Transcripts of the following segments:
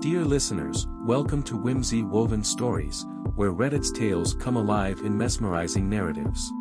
Dear listeners, welcome to Whimsy Woven Stories, where Reddit's tales come alive in mesmerizing narratives.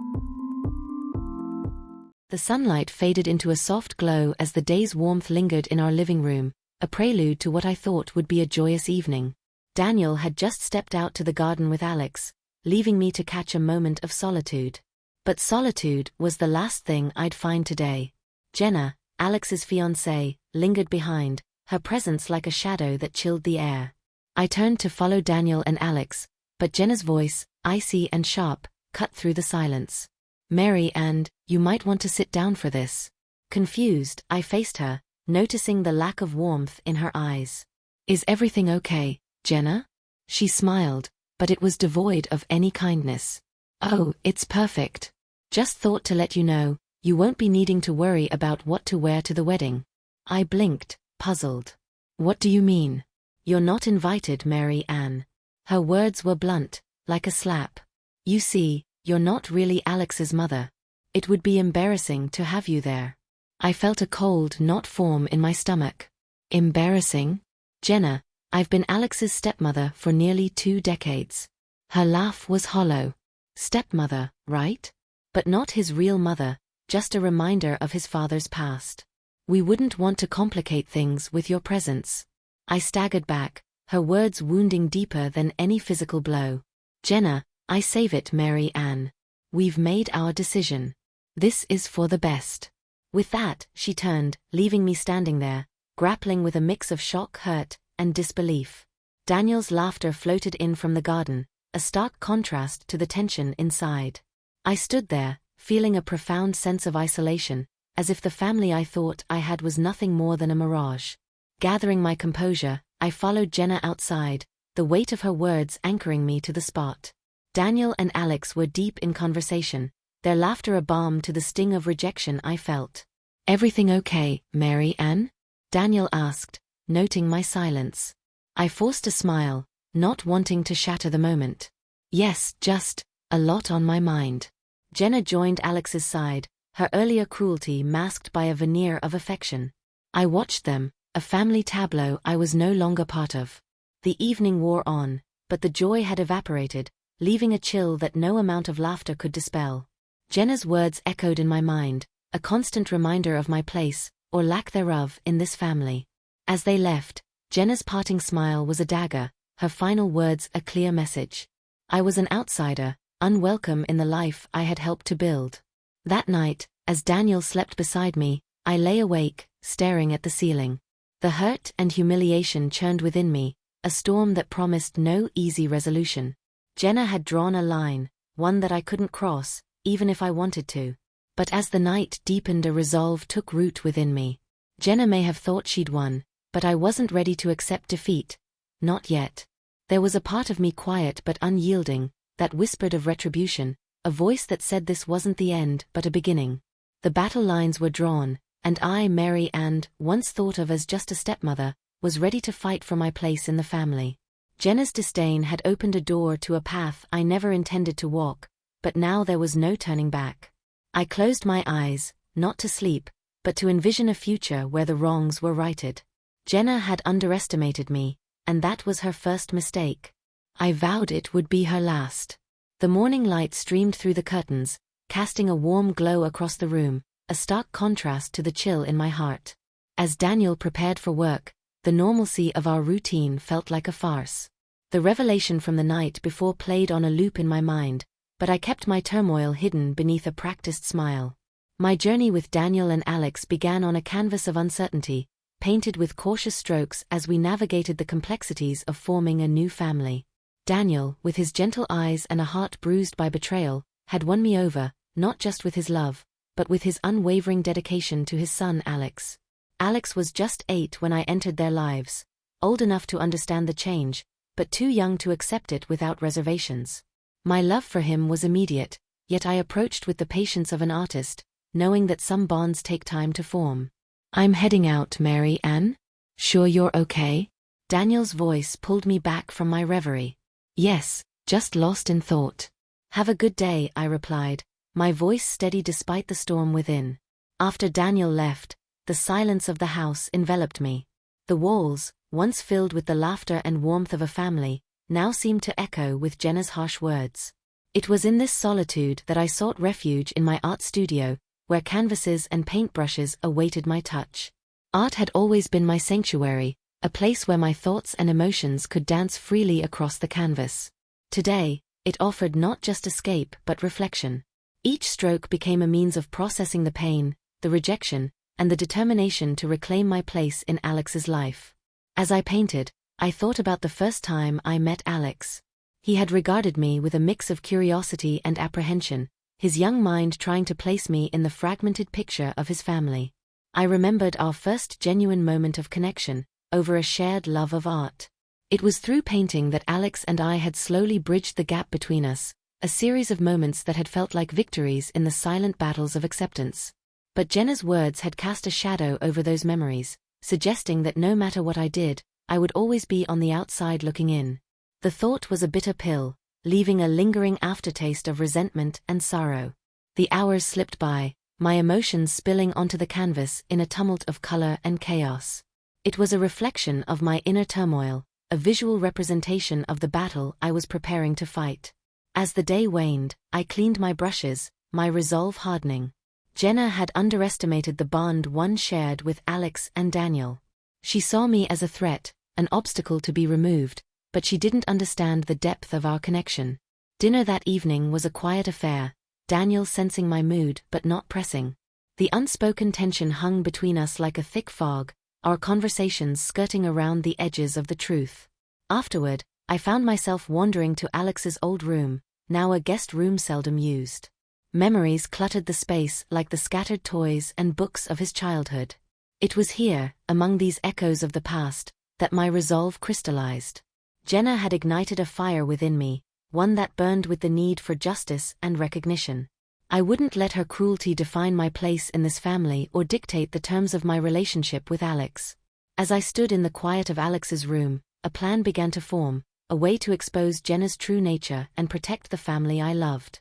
The sunlight faded into a soft glow as the day's warmth lingered in our living room, a prelude to what I thought would be a joyous evening. Daniel had just stepped out to the garden with Alex, leaving me to catch a moment of solitude. But solitude was the last thing I'd find today. Jenna, Alex's fiancée, lingered behind, her presence like a shadow that chilled the air. I turned to follow Daniel and Alex, but Jenna's voice, icy and sharp, cut through the silence. "Mary Ann, you might want to sit down for this." Confused, I faced her, noticing the lack of warmth in her eyes. "Is everything okay, Jenna?" She smiled, but it was devoid of any kindness. "Oh, it's perfect. Just thought to let you know, you won't be needing to worry about what to wear to the wedding." I blinked, puzzled. "What do you mean?" "You're not invited, Mary Ann." Her words were blunt, like a slap. "You see, you're not really Alex's mother. It would be embarrassing to have you there." I felt a cold knot form in my stomach. "Embarrassing? Jenna, I've been Alex's stepmother for nearly 2 decades. Her laugh was hollow. "Stepmother, right? But not his real mother, just a reminder of his father's past. We wouldn't want to complicate things with your presence." I staggered back, her words wounding deeper than any physical blow. "Jenna, I save it, Mary Ann. We've made our decision. This is for the best." With that, she turned, leaving me standing there, grappling with a mix of shock, hurt, and disbelief. Daniel's laughter floated in from the garden, a stark contrast to the tension inside. I stood there, feeling a profound sense of isolation, as if the family I thought I had was nothing more than a mirage. Gathering my composure, I followed Jenna outside, the weight of her words anchoring me to the spot. Daniel and Alex were deep in conversation, their laughter a balm to the sting of rejection I felt. "Everything okay, Mary Ann?" Daniel asked, noting my silence. I forced a smile, not wanting to shatter the moment. "Yes, just a lot on my mind." Jenna joined Alex's side, her earlier cruelty masked by a veneer of affection. I watched them, a family tableau I was no longer part of. The evening wore on, but the joy had evaporated, leaving a chill that no amount of laughter could dispel. Jenna's words echoed in my mind, a constant reminder of my place, or lack thereof, in this family. As they left, Jenna's parting smile was a dagger, her final words a clear message. I was an outsider, unwelcome in the life I had helped to build. That night, as Daniel slept beside me, I lay awake, staring at the ceiling. The hurt and humiliation churned within me, a storm that promised no easy resolution. Jenna had drawn a line, one that I couldn't cross, even if I wanted to. But as the night deepened, a resolve took root within me. Jenna may have thought she'd won, but I wasn't ready to accept defeat. Not yet. There was a part of me quiet but unyielding, that whispered of retribution, a voice that said this wasn't the end but a beginning. The battle lines were drawn, and I, Mary Ann, once thought of as just a stepmother, was ready to fight for my place in the family. Jenna's disdain had opened a door to a path I never intended to walk, but now there was no turning back. I closed my eyes, not to sleep, but to envision a future where the wrongs were righted. Jenna had underestimated me, and that was her first mistake. I vowed it would be her last. The morning light streamed through the curtains, casting a warm glow across the room, a stark contrast to the chill in my heart. As Daniel prepared for work, the normalcy of our routine felt like a farce. The revelation from the night before played on a loop in my mind, but I kept my turmoil hidden beneath a practiced smile. My journey with Daniel and Alex began on a canvas of uncertainty, painted with cautious strokes as we navigated the complexities of forming a new family. Daniel, with his gentle eyes and a heart bruised by betrayal, had won me over, not just with his love, but with his unwavering dedication to his son Alex. Alex was just 8 when I entered their lives, old enough to understand the change, but too young to accept it without reservations. My love for him was immediate, yet I approached with the patience of an artist, knowing that some bonds take time to form. "I'm heading out, Mary Ann. Sure you're okay?" Daniel's voice pulled me back from my reverie. "Yes, just lost in thought." "Have a good day," I replied, my voice steady despite the storm within. After Daniel left, the silence of the house enveloped me. The walls, once filled with the laughter and warmth of a family, now seemed to echo with Jenna's harsh words. It was in this solitude that I sought refuge in my art studio, where canvases and paintbrushes awaited my touch. Art had always been my sanctuary, a place where my thoughts and emotions could dance freely across the canvas. Today, it offered not just escape but reflection. Each stroke became a means of processing the pain, the rejection, and the determination to reclaim my place in Alex's life. As I painted, I thought about the first time I met Alex. He had regarded me with a mix of curiosity and apprehension, his young mind trying to place me in the fragmented picture of his family. I remembered our first genuine moment of connection, over a shared love of art. It was through painting that Alex and I had slowly bridged the gap between us, a series of moments that had felt like victories in the silent battles of acceptance. But Jenna's words had cast a shadow over those memories, suggesting that no matter what I did, I would always be on the outside looking in. The thought was a bitter pill, leaving a lingering aftertaste of resentment and sorrow. The hours slipped by, my emotions spilling onto the canvas in a tumult of color and chaos. It was a reflection of my inner turmoil, a visual representation of the battle I was preparing to fight. As the day waned, I cleaned my brushes, my resolve hardening. Jenna had underestimated the bond one shared with Alex and Daniel. She saw me as a threat, an obstacle to be removed, but she didn't understand the depth of our connection. Dinner that evening was a quiet affair, Daniel sensing my mood but not pressing. The unspoken tension hung between us like a thick fog, our conversations skirting around the edges of the truth. Afterward, I found myself wandering to Alex's old room, now a guest room seldom used. Memories cluttered the space like the scattered toys and books of his childhood. It was here, among these echoes of the past, that my resolve crystallized. Jenna had ignited a fire within me, one that burned with the need for justice and recognition. I wouldn't let her cruelty define my place in this family or dictate the terms of my relationship with Alex. As I stood in the quiet of Alex's room, a plan began to form, a way to expose Jenna's true nature and protect the family I loved.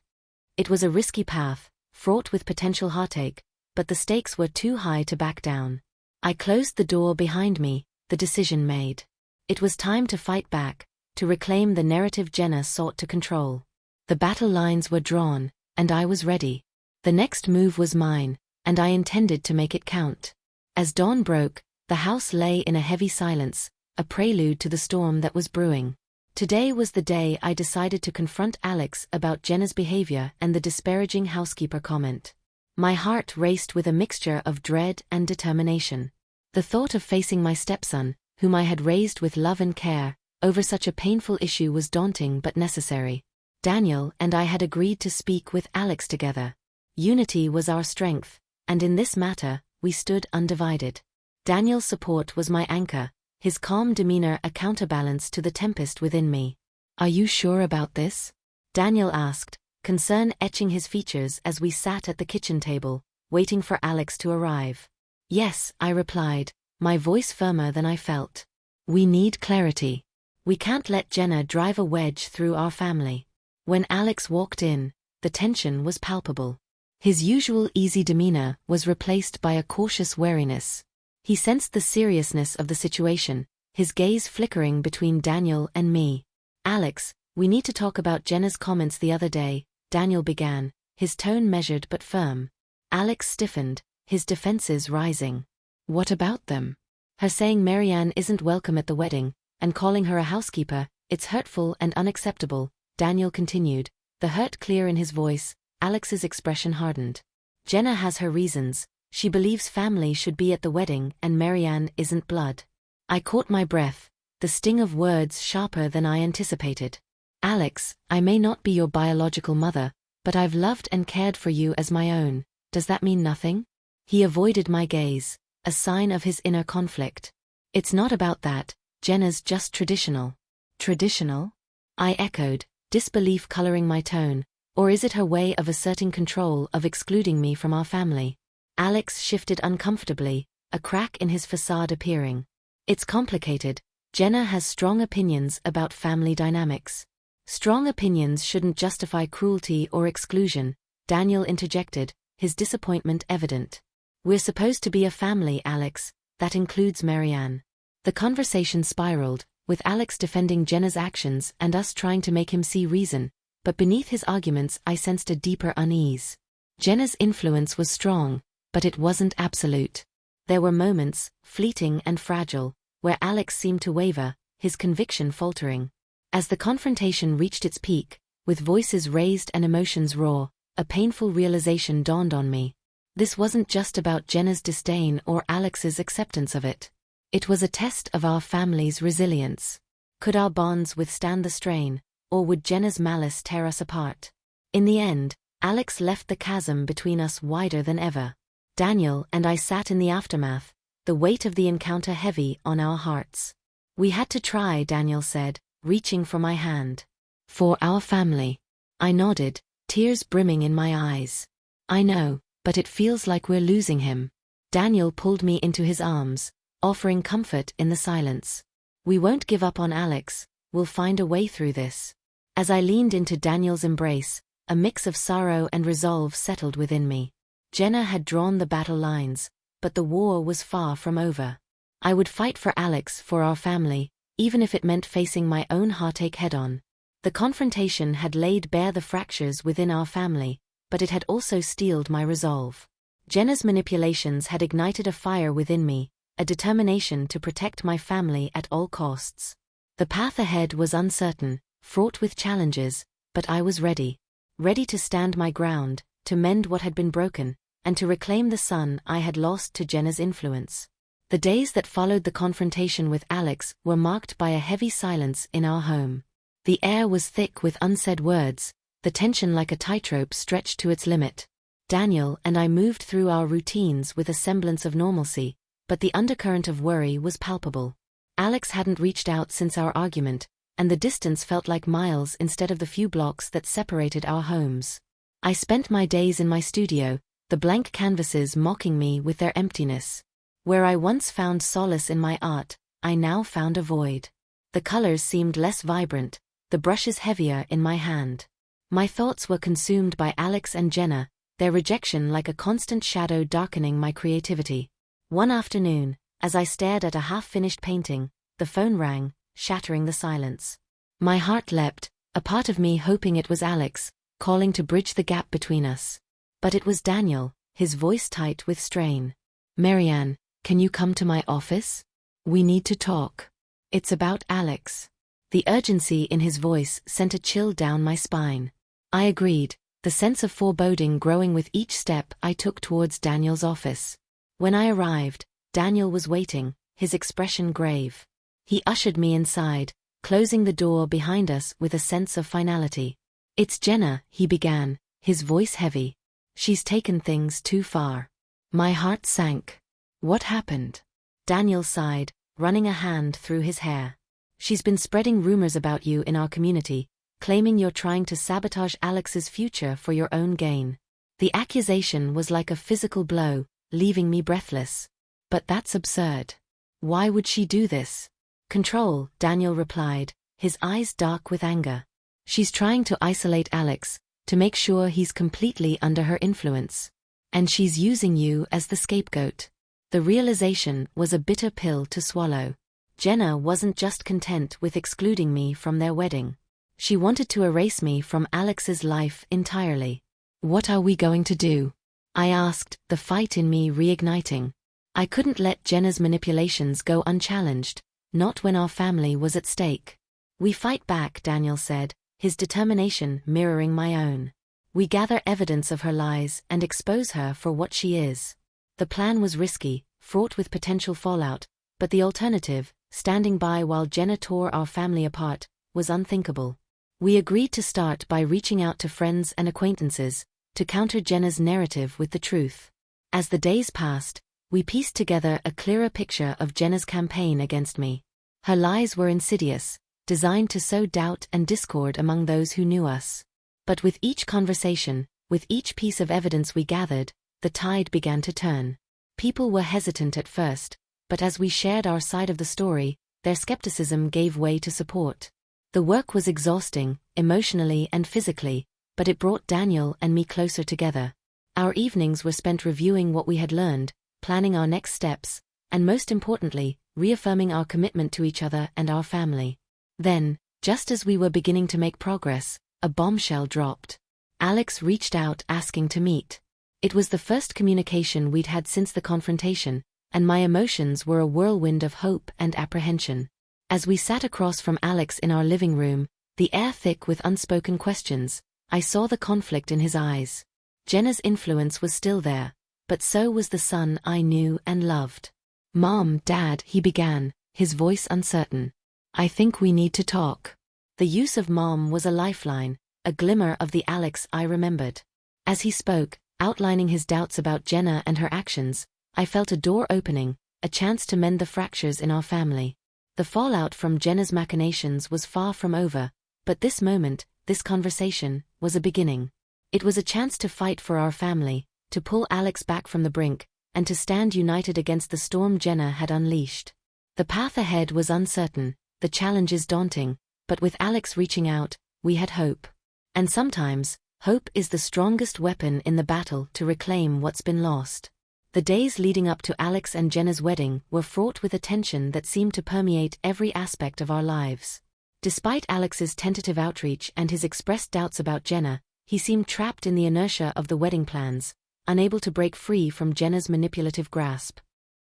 It was a risky path, fraught with potential heartache, but the stakes were too high to back down. I closed the door behind me, the decision made. It was time to fight back, to reclaim the narrative Jenna sought to control. The battle lines were drawn, and I was ready. The next move was mine, and I intended to make it count. As dawn broke, the house lay in a heavy silence, a prelude to the storm that was brewing. Today was the day I decided to confront Alex about Jenna's behavior and the disparaging housekeeper comment. My heart raced with a mixture of dread and determination. The thought of facing my stepson, whom I had raised with love and care, over such a painful issue was daunting but necessary. Daniel and I had agreed to speak with Alex together. Unity was our strength, and in this matter, we stood undivided. Daniel's support was my anchor, his calm demeanor a counterbalance to the tempest within me. "Are you sure about this?" Daniel asked, concern etching his features as we sat at the kitchen table, waiting for Alex to arrive. "Yes," I replied, my voice firmer than I felt. "We need clarity. We can't let Jenna drive a wedge through our family." When Alex walked in, the tension was palpable. His usual easy demeanor was replaced by a cautious wariness. He sensed the seriousness of the situation, his gaze flickering between Daniel and me. "Alex, we need to talk about Jenna's comments the other day," Daniel began, his tone measured but firm. Alex stiffened, his defenses rising. "What about them?" "Her saying Marianne isn't welcome at the wedding, and calling her a housekeeper, it's hurtful and unacceptable," Daniel continued, the hurt clear in his voice. Alex's expression hardened. "Jenna has her reasons. She believes family should be at the wedding and Marianne isn't blood." I caught my breath, the sting of words sharper than I anticipated. "Alex, I may not be your biological mother, but I've loved and cared for you as my own. Does that mean nothing?" He avoided my gaze, a sign of his inner conflict. "It's not about that, Jenna's just traditional." "Traditional?" I echoed, disbelief coloring my tone. "Or is it her way of asserting control, of excluding me from our family?" Alex shifted uncomfortably, a crack in his facade appearing. "It's complicated. Jenna has strong opinions about family dynamics." "Strong opinions shouldn't justify cruelty or exclusion," Daniel interjected, his disappointment evident. "We're supposed to be a family, Alex. That includes Marianne." The conversation spiraled, with Alex defending Jenna's actions and us trying to make him see reason, but beneath his arguments I sensed a deeper unease. Jenna's influence was strong, but it wasn't absolute. There were moments, fleeting and fragile, where Alex seemed to waver, his conviction faltering. As the confrontation reached its peak, with voices raised and emotions raw, a painful realization dawned on me. This wasn't just about Jenna's disdain or Alex's acceptance of it. It was a test of our family's resilience. Could our bonds withstand the strain, or would Jenna's malice tear us apart? In the end, Alex left the chasm between us wider than ever. Daniel and I sat in the aftermath, the weight of the encounter heavy on our hearts. We had to try, Daniel said, reaching for my hand. For our family. I nodded, tears brimming in my eyes. I know, but it feels like we're losing him. Daniel pulled me into his arms, offering comfort in the silence. We won't give up on Alex, we'll find a way through this. As I leaned into Daniel's embrace, a mix of sorrow and resolve settled within me. Jenna had drawn the battle lines, but the war was far from over. I would fight for Alex, for our family, even if it meant facing my own heartache head-on. The confrontation had laid bare the fractures within our family, but it had also steeled my resolve. Jenna's manipulations had ignited a fire within me, a determination to protect my family at all costs. The path ahead was uncertain, fraught with challenges, but I was ready. Ready to stand my ground, to mend what had been broken, and to reclaim the son I had lost to Jenna's influence. The days that followed the confrontation with Alex were marked by a heavy silence in our home. The air was thick with unsaid words, the tension like a tightrope stretched to its limit. Daniel and I moved through our routines with a semblance of normalcy, but the undercurrent of worry was palpable. Alex hadn't reached out since our argument, and the distance felt like miles instead of the few blocks that separated our homes. I spent my days in my studio, the blank canvases mocking me with their emptiness. Where I once found solace in my art, I now found a void. The colors seemed less vibrant, the brushes heavier in my hand. My thoughts were consumed by Alex and Jenna, their rejection like a constant shadow darkening my creativity. One afternoon, as I stared at a half-finished painting, the phone rang, shattering the silence. My heart leapt, a part of me hoping it was Alex, calling to bridge the gap between us. But it was Daniel, his voice tight with strain. "Marianne, can you come to my office? We need to talk. It's about Alex." The urgency in his voice sent a chill down my spine. I agreed, the sense of foreboding growing with each step I took towards Daniel's office. When I arrived, Daniel was waiting, his expression grave. He ushered me inside, closing the door behind us with a sense of finality. "It's Jenna," he began, his voice heavy. "She's taken things too far." My heart sank. "What happened?" Daniel sighed, running a hand through his hair. "She's been spreading rumors about you in our community, claiming you're trying to sabotage Alex's future for your own gain." The accusation was like a physical blow, leaving me breathless. "But that's absurd. Why would she do this?" "Control," Daniel replied, his eyes dark with anger. "She's trying to isolate Alex, to make sure he's completely under her influence. And she's using you as the scapegoat." The realization was a bitter pill to swallow. Jenna wasn't just content with excluding me from their wedding. She wanted to erase me from Alex's life entirely. "What are we going to do?" I asked, the fight in me reigniting. I couldn't let Jenna's manipulations go unchallenged, not when our family was at stake. "We fight back," Daniel said, his determination mirroring my own. "We gather evidence of her lies and expose her for what she is." The plan was risky, fraught with potential fallout, but the alternative, standing by while Jenna tore our family apart, was unthinkable. We agreed to start by reaching out to friends and acquaintances, to counter Jenna's narrative with the truth. As the days passed, we pieced together a clearer picture of Jenna's campaign against me. Her lies were insidious, designed to sow doubt and discord among those who knew us. But with each conversation, with each piece of evidence we gathered, the tide began to turn. People were hesitant at first, but as we shared our side of the story, their skepticism gave way to support. The work was exhausting, emotionally and physically, but it brought Daniel and me closer together. Our evenings were spent reviewing what we had learned, planning our next steps, and most importantly, reaffirming our commitment to each other and our family. Then, just as we were beginning to make progress, a bombshell dropped. Alex reached out asking to meet. It was the first communication we'd had since the confrontation, and my emotions were a whirlwind of hope and apprehension. As we sat across from Alex in our living room, the air thick with unspoken questions, I saw the conflict in his eyes. Jenna's influence was still there, but so was the son I knew and loved. "Mom, Dad," he began, his voice uncertain. "I think we need to talk." The use of mom was a lifeline, a glimmer of the Alex I remembered. As he spoke, outlining his doubts about Jenna and her actions, I felt a door opening, a chance to mend the fractures in our family. The fallout from Jenna's machinations was far from over, but this moment, this conversation, was a beginning. It was a chance to fight for our family, to pull Alex back from the brink, and to stand united against the storm Jenna had unleashed. The path ahead was uncertain, the challenges daunting, but with Alex reaching out, we had hope. And sometimes, hope is the strongest weapon in the battle to reclaim what's been lost. The days leading up to Alex and Jenna's wedding were fraught with a tension that seemed to permeate every aspect of our lives. Despite Alex's tentative outreach and his expressed doubts about Jenna, he seemed trapped in the inertia of the wedding plans, unable to break free from Jenna's manipulative grasp.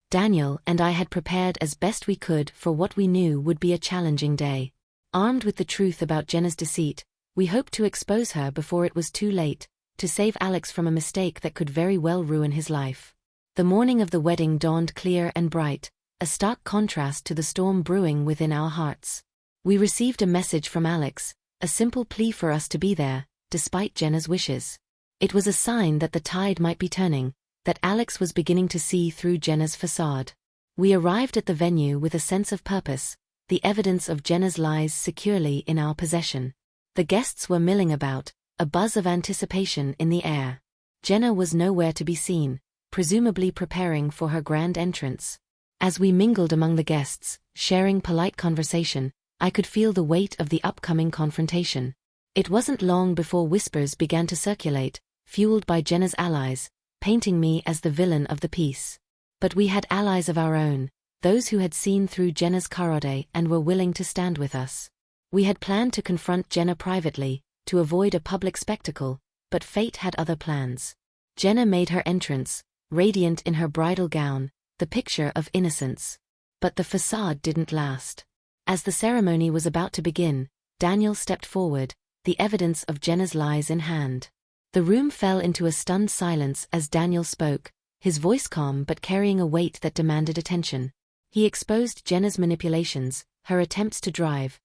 Daniel and I had prepared as best we could for what we knew would be a challenging day. Armed with the truth about Jenna's deceit, we hoped to expose her before it was too late, to save Alex from a mistake that could very well ruin his life. The morning of the wedding dawned clear and bright, a stark contrast to the storm brewing within our hearts. We received a message from Alex, a simple plea for us to be there, despite Jenna's wishes. It was a sign that the tide might be turning, that Alex was beginning to see through Jenna's facade. We arrived at the venue with a sense of purpose, the evidence of Jenna's lies securely in our possession. The guests were milling about, a buzz of anticipation in the air. Jenna was nowhere to be seen, presumably preparing for her grand entrance. As we mingled among the guests, sharing polite conversation, I could feel the weight of the upcoming confrontation. It wasn't long before whispers began to circulate, fueled by Jenna's allies, painting me as the villain of the piece. But we had allies of our own, those who had seen through Jenna's charade and were willing to stand with us. We had planned to confront Jenna privately, to avoid a public spectacle, but fate had other plans. Jenna made her entrance, radiant in her bridal gown, the picture of innocence. But the facade didn't last. As the ceremony was about to begin, Daniel stepped forward, the evidence of Jenna's lies in hand. The room fell into a stunned silence as Daniel spoke, his voice calm but carrying a weight that demanded attention. He exposed Jenna's manipulations, her attempts to drive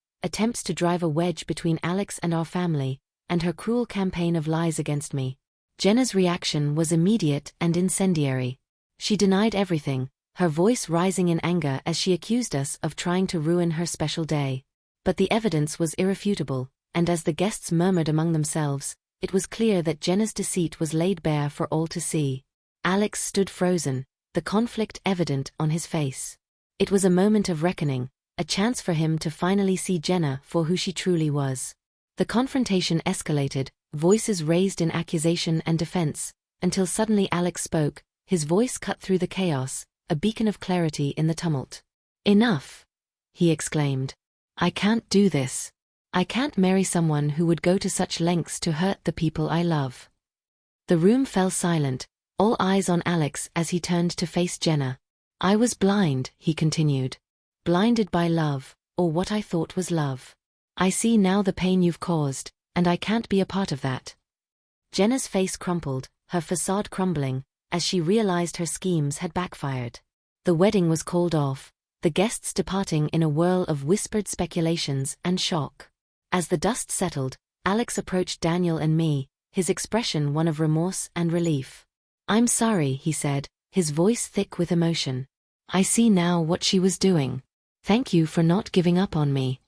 a wedge between Alex and our family, and her cruel campaign of lies against me. Jenna's reaction was immediate and incendiary. She denied everything, her voice rising in anger as she accused us of trying to ruin her special day. But the evidence was irrefutable, and as the guests murmured among themselves, it was clear that Jenna's deceit was laid bare for all to see. Alex stood frozen, the conflict evident on his face. It was a moment of reckoning, a chance for him to finally see Jenna for who she truly was. The confrontation escalated, voices raised in accusation and defense, until suddenly Alex spoke, his voice cut through the chaos, a beacon of clarity in the tumult. "Enough!" he exclaimed. "I can't do this. I can't marry someone who would go to such lengths to hurt the people I love." The room fell silent, all eyes on Alex as he turned to face Jenna. "I was blind," he continued. "Blinded by love, or what I thought was love. I see now the pain you've caused, and I can't be a part of that." Jenna's face crumpled, her facade crumbling, as she realized her schemes had backfired. The wedding was called off, the guests departing in a whirl of whispered speculations and shock. As the dust settled, Alex approached Daniel and me, his expression one of remorse and relief. "I'm sorry," he said, his voice thick with emotion. "I see now what she was doing. Thank you for not giving up on me."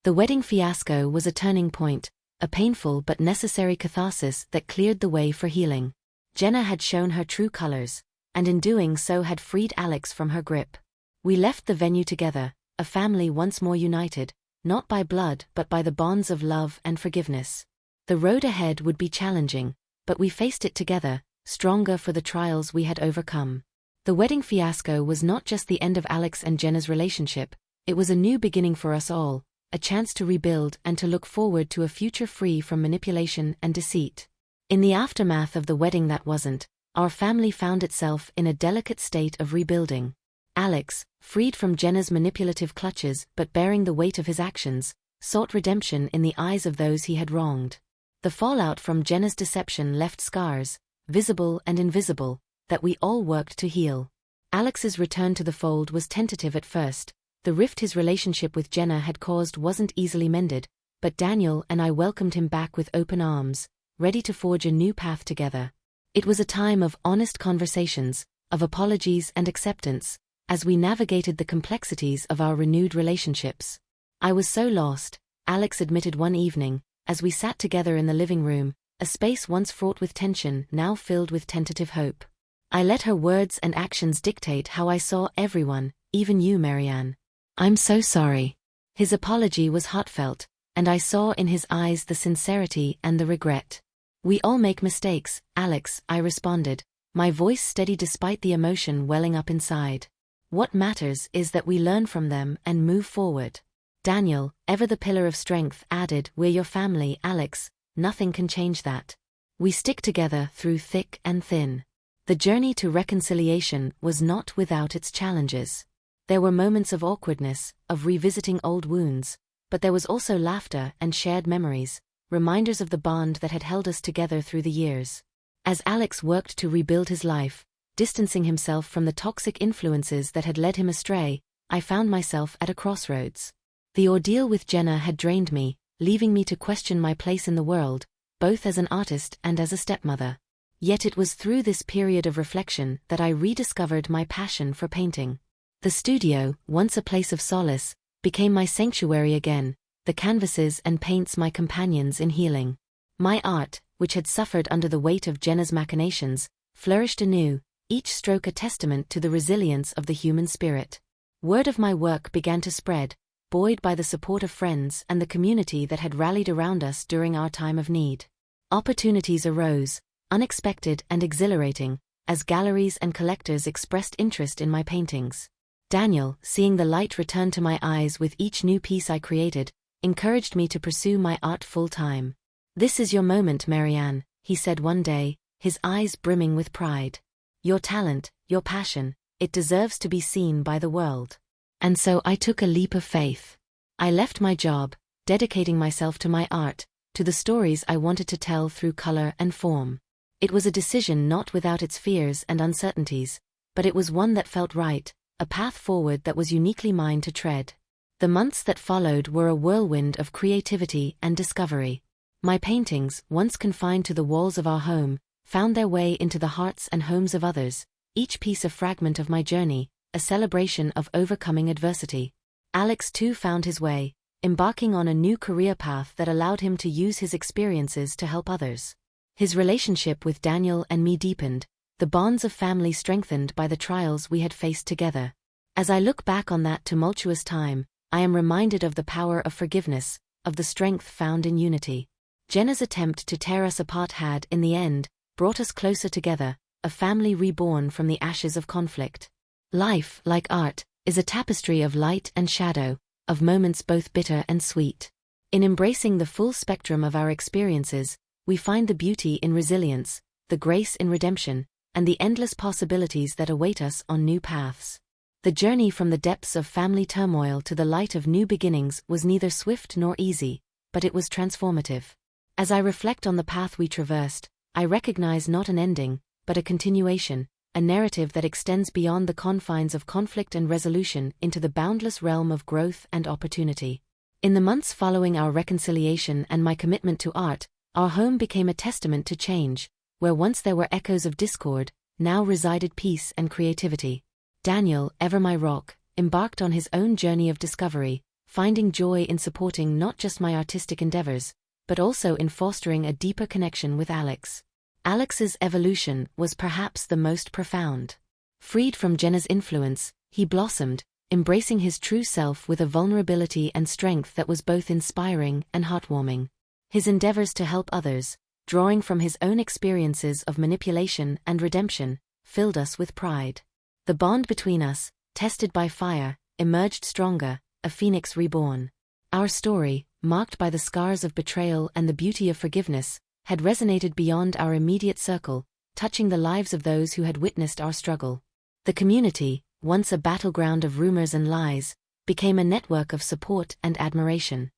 The wedding fiasco was a turning point, a painful but necessary catharsis that cleared the way for healing. Jenna had shown her true colors, and in doing so had freed Alex from her grip. We left the venue together, a family once more united, not by blood but by the bonds of love and forgiveness. The road ahead would be challenging, but we faced it together, stronger for the trials we had overcome. The wedding fiasco was not just the end of Alex and Jenna's relationship, it was a new beginning for us all, a chance to rebuild and to look forward to a future free from manipulation and deceit. In the aftermath of the wedding that wasn't, our family found itself in a delicate state of rebuilding. Alex, freed from Jenna's manipulative clutches but bearing the weight of his actions, sought redemption in the eyes of those he had wronged. The fallout from Jenna's deception left scars, visible and invisible, that we all worked to heal. Alex's return to the fold was tentative at first. The rift his relationship with Jenna had caused wasn't easily mended, but Daniel and I welcomed him back with open arms, ready to forge a new path together. It was a time of honest conversations, of apologies and acceptance, as we navigated the complexities of our renewed relationships. "I was so lost," Alex admitted one evening, as we sat together in the living room, a space once fraught with tension now filled with tentative hope. "I let her words and actions dictate how I saw everyone, even you, Marianne. I'm so sorry." His apology was heartfelt, and I saw in his eyes the sincerity and the regret. "We all make mistakes, Alex," I responded, my voice steady despite the emotion welling up inside. "What matters is that we learn from them and move forward." Daniel, ever the pillar of strength, added, "We're your family, Alex, nothing can change that. We stick together through thick and thin." The journey to reconciliation was not without its challenges. There were moments of awkwardness, of revisiting old wounds, but there was also laughter and shared memories, reminders of the bond that had held us together through the years. As Alex worked to rebuild his life, distancing himself from the toxic influences that had led him astray, I found myself at a crossroads. The ordeal with Jenna had drained me, leaving me to question my place in the world, both as an artist and as a stepmother. Yet it was through this period of reflection that I rediscovered my passion for painting. The studio, once a place of solace, became my sanctuary again, the canvases and paints my companions in healing. My art, which had suffered under the weight of Jenna's machinations, flourished anew, each stroke a testament to the resilience of the human spirit. Word of my work began to spread, buoyed by the support of friends and the community that had rallied around us during our time of need. Opportunities arose, unexpected and exhilarating, as galleries and collectors expressed interest in my paintings. Daniel, seeing the light return to my eyes with each new piece I created, encouraged me to pursue my art full-time. "This is your moment, Marianne," he said one day, his eyes brimming with pride. "Your talent, your passion, it deserves to be seen by the world." And so I took a leap of faith. I left my job, dedicating myself to my art, to the stories I wanted to tell through color and form. It was a decision not without its fears and uncertainties, but it was one that felt right, a path forward that was uniquely mine to tread. The months that followed were a whirlwind of creativity and discovery. My paintings, once confined to the walls of our home, found their way into the hearts and homes of others, each piece a fragment of my journey, a celebration of overcoming adversity. Alex too found his way, embarking on a new career path that allowed him to use his experiences to help others. His relationship with Daniel and me deepened, the bonds of family strengthened by the trials we had faced together. As I look back on that tumultuous time, I am reminded of the power of forgiveness, of the strength found in unity. Jenna's attempt to tear us apart had, in the end, brought us closer together, a family reborn from the ashes of conflict. Life, like art, is a tapestry of light and shadow, of moments both bitter and sweet. In embracing the full spectrum of our experiences, we find the beauty in resilience, the grace in redemption, and the endless possibilities that await us on new paths. The journey from the depths of family turmoil to the light of new beginnings was neither swift nor easy, but it was transformative. As I reflect on the path we traversed, I recognize not an ending, but a continuation, a narrative that extends beyond the confines of conflict and resolution into the boundless realm of growth and opportunity. In the months following our reconciliation and my commitment to art, our home became a testament to change. Where once there were echoes of discord, now resided peace and creativity. Daniel, ever my rock, embarked on his own journey of discovery, finding joy in supporting not just my artistic endeavors, but also in fostering a deeper connection with Alex. Alex's evolution was perhaps the most profound. Freed from Jenna's influence, he blossomed, embracing his true self with a vulnerability and strength that was both inspiring and heartwarming. His endeavors to help others, drawing from his own experiences of manipulation and redemption, filled us with pride. The bond between us, tested by fire, emerged stronger, a phoenix reborn. Our story, marked by the scars of betrayal and the beauty of forgiveness, had resonated beyond our immediate circle, touching the lives of those who had witnessed our struggle. The community, once a battleground of rumors and lies, became a network of support and admiration.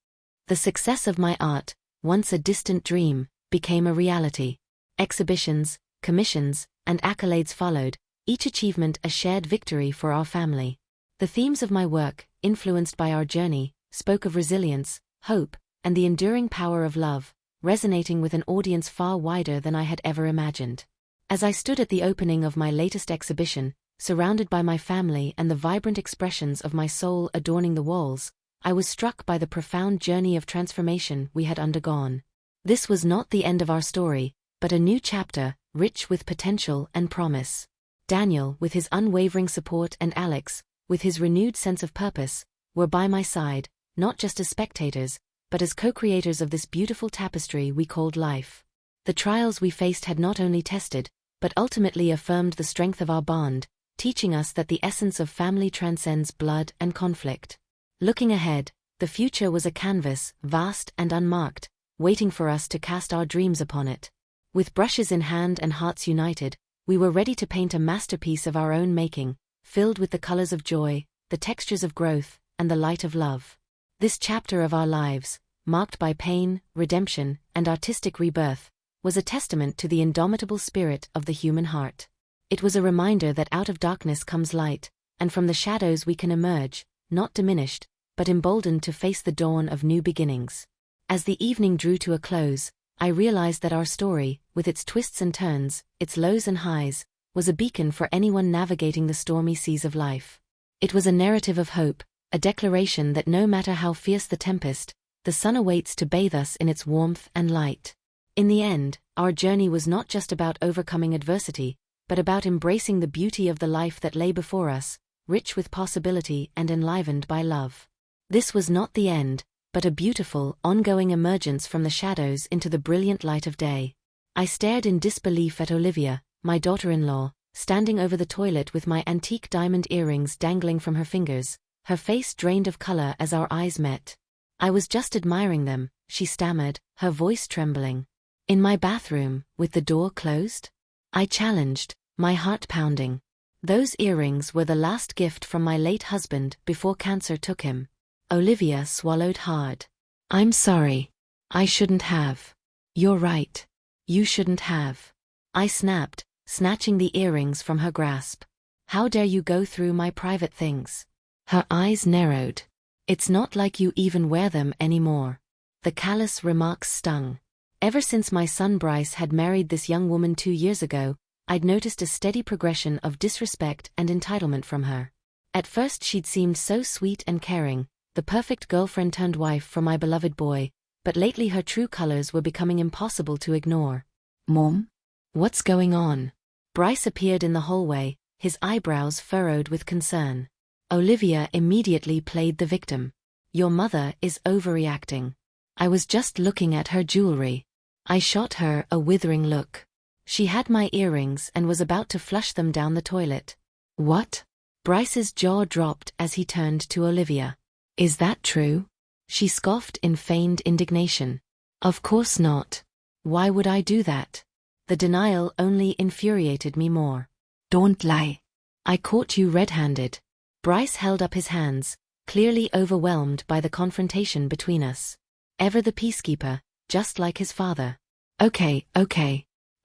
The success of my art, once a distant dream, became a reality. Exhibitions, commissions, and accolades followed, each achievement a shared victory for our family. The themes of my work, influenced by our journey, spoke of resilience, hope, and the enduring power of love, resonating with an audience far wider than I had ever imagined. As I stood at the opening of my latest exhibition, surrounded by my family and the vibrant expressions of my soul adorning the walls, I was struck by the profound journey of transformation we had undergone. This was not the end of our story, but a new chapter, rich with potential and promise. Daniel, with his unwavering support, and Alex, with his renewed sense of purpose, were by my side, not just as spectators, but as co-creators of this beautiful tapestry we called life. The trials we faced had not only tested, but ultimately affirmed the strength of our bond, teaching us that the essence of family transcends blood and conflict. Looking ahead, the future was a canvas, vast and unmarked, waiting for us to cast our dreams upon it. With brushes in hand and hearts united, we were ready to paint a masterpiece of our own making, filled with the colors of joy, the textures of growth, and the light of love. This chapter of our lives, marked by pain, redemption, and artistic rebirth, was a testament to the indomitable spirit of the human heart. It was a reminder that out of darkness comes light, and from the shadows we can emerge, not diminished, but emboldened to face the dawn of new beginnings. As the evening drew to a close, I realized that our story, with its twists and turns, its lows and highs, was a beacon for anyone navigating the stormy seas of life. It was a narrative of hope, a declaration that no matter how fierce the tempest, the sun awaits to bathe us in its warmth and light. In the end, our journey was not just about overcoming adversity, but about embracing the beauty of the life that lay before us, rich with possibility and enlivened by love. This was not the end, but a beautiful, ongoing emergence from the shadows into the brilliant light of day. I stared in disbelief at Olivia, my daughter-in-law, standing over the toilet with my antique diamond earrings dangling from her fingers, her face drained of color as our eyes met. "I was just admiring them," she stammered, her voice trembling. "In my bathroom, with the door closed?" I challenged, my heart pounding. "Those earrings were the last gift from my late husband before cancer took him." Olivia swallowed hard. "I'm sorry. I shouldn't have." "You're right. You shouldn't have." I snapped, snatching the earrings from her grasp. "How dare you go through my private things?" Her eyes narrowed. "It's not like you even wear them anymore." The callous remarks stung. Ever since my son Bryce had married this young woman 2 years ago, I'd noticed a steady progression of disrespect and entitlement from her. At first she'd seemed so sweet and caring, the perfect girlfriend-turned-wife for my beloved boy, but lately her true colors were becoming impossible to ignore. "Mom? What's going on?" Bryce appeared in the hallway, his eyebrows furrowed with concern. Olivia immediately played the victim. "Your mother is overreacting. I was just looking at her jewelry." I shot her a withering look. She had my earrings and was about to flush them down the toilet. "What?" Bryce's jaw dropped as he turned to Olivia. "Is that true?" She scoffed in feigned indignation. "Of course not. Why would I do that?" The denial only infuriated me more. "Don't lie. I caught you red-handed." Bryce held up his hands, clearly overwhelmed by the confrontation between us. Ever the peacekeeper, just like his father. Okay.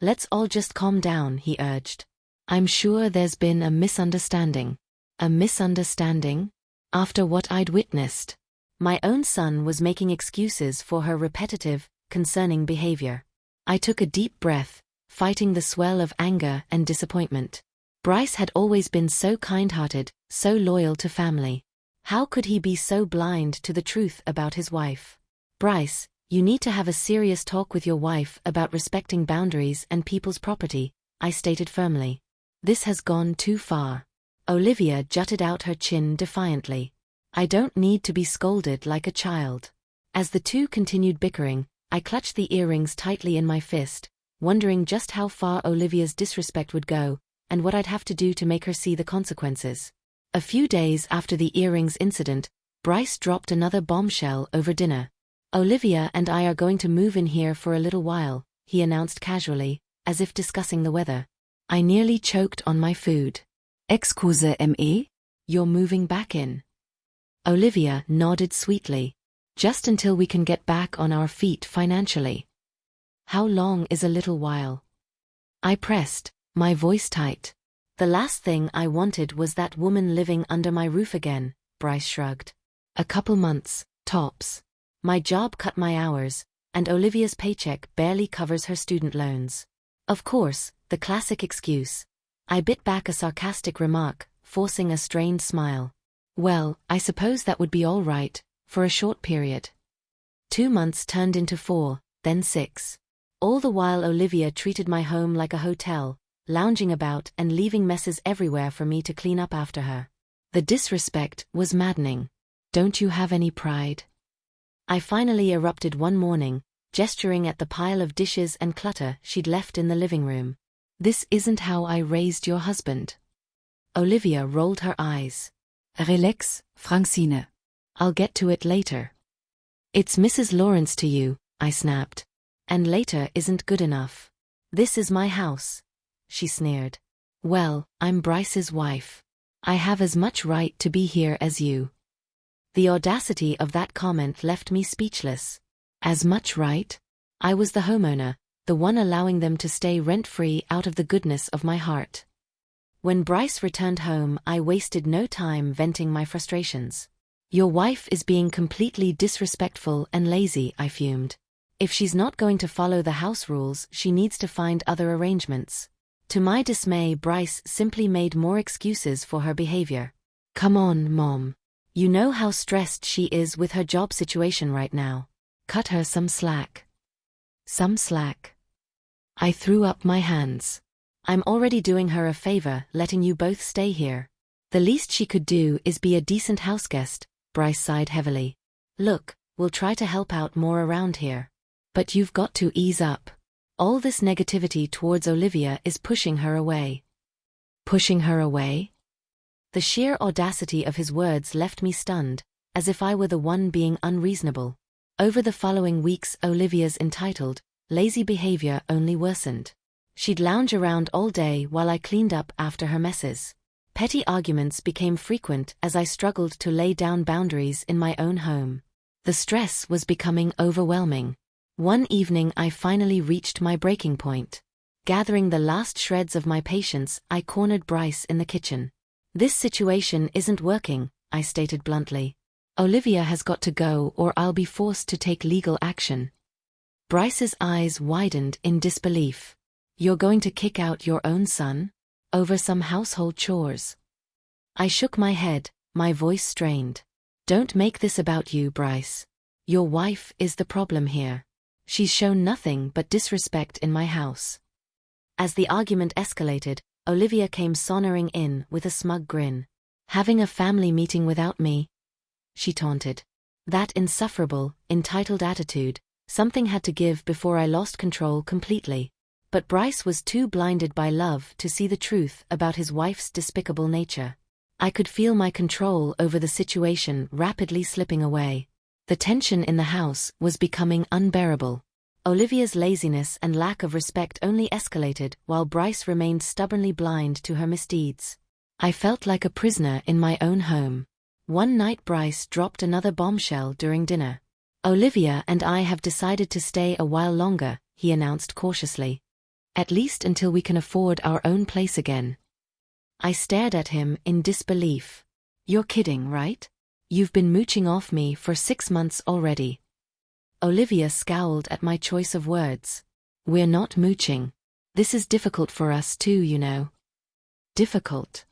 Let's all just calm down," he urged. "I'm sure there's been a misunderstanding." A misunderstanding? After what I'd witnessed. My own son was making excuses for her repetitive, concerning behavior. I took a deep breath, fighting the swell of anger and disappointment. Bryce had always been so kind-hearted, so loyal to family. How could he be so blind to the truth about his wife? "Bryce, you need to have a serious talk with your wife about respecting boundaries and people's property," I stated firmly. "This has gone too far." Olivia jutted out her chin defiantly. "I don't need to be scolded like a child." As the two continued bickering, I clutched the earrings tightly in my fist, wondering just how far Olivia's disrespect would go, and what I'd have to do to make her see the consequences. A few days after the earrings incident, Bryce dropped another bombshell over dinner. "Olivia and I are going to move in here for a little while," he announced casually, as if discussing the weather. I nearly choked on my food. "Excuse-me? You're moving back in?" Olivia nodded sweetly. "Just until we can get back on our feet financially." "How long is a little while?" I pressed, my voice tight. "The last thing I wanted was that woman living under my roof again," Bryce shrugged. "A couple months, tops. My job cut my hours, and Olivia's paycheck barely covers her student loans." Of course, the classic excuse. I bit back a sarcastic remark, forcing a strained smile. "Well, I suppose that would be all right, for a short period." 2 months turned into 4, then 6. All the while Olivia treated my home like a hotel, lounging about and leaving messes everywhere for me to clean up after her. The disrespect was maddening. "Don't you have any pride?" I finally erupted one morning, gesturing at the pile of dishes and clutter she'd left in the living room. "This isn't how I raised your husband." Olivia rolled her eyes. "Relax, Francine. I'll get to it later." "It's Mrs. Lawrence to you," I snapped. "And later isn't good enough. This is my house," she sneered. "Well, I'm Bryce's wife. I have as much right to be here as you." The audacity of that comment left me speechless. As much right? I was the homeowner, the one allowing them to stay rent-free out of the goodness of my heart. When Bryce returned home, I wasted no time venting my frustrations. "Your wife is being completely disrespectful and lazy," I fumed. "If she's not going to follow the house rules, she needs to find other arrangements." To my dismay, Bryce simply made more excuses for her behavior. "Come on, Mom. You know how stressed she is with her job situation right now. Cut her some slack." Some slack. I threw up my hands. "I'm already doing her a favor, letting you both stay here. The least she could do is be a decent houseguest," Bryce sighed heavily. "Look, we'll try to help out more around here. But you've got to ease up. All this negativity towards Olivia is pushing her away." Pushing her away? The sheer audacity of his words left me stunned, as if I were the one being unreasonable. Over the following weeks, Olivia's entitled, lazy behavior only worsened. She'd lounge around all day while I cleaned up after her messes. Petty arguments became frequent as I struggled to lay down boundaries in my own home. The stress was becoming overwhelming. One evening I finally reached my breaking point. Gathering the last shreds of my patience, I cornered Bryce in the kitchen. "This situation isn't working," I stated bluntly. "Olivia has got to go or I'll be forced to take legal action." Bryce's eyes widened in disbelief. "You're going to kick out your own son? Over some household chores?" I shook my head, my voice strained. "Don't make this about you, Bryce. Your wife is the problem here. She's shown nothing but disrespect in my house." As the argument escalated, Olivia came sauntering in with a smug grin. "Having a family meeting without me?" she taunted. That insufferable, entitled attitude, something had to give before I lost control completely. But Bryce was too blinded by love to see the truth about his wife's despicable nature. I could feel my control over the situation rapidly slipping away. The tension in the house was becoming unbearable. Olivia's laziness and lack of respect only escalated while Bryce remained stubbornly blind to her misdeeds. I felt like a prisoner in my own home. One night Bryce dropped another bombshell during dinner. "Olivia and I have decided to stay a while longer," he announced cautiously. "At least until we can afford our own place again." I stared at him in disbelief. "You're kidding, right? You've been mooching off me for 6 months already." Olivia scowled at my choice of words. "We're not mooching. This is difficult for us too, you know." "Difficult?"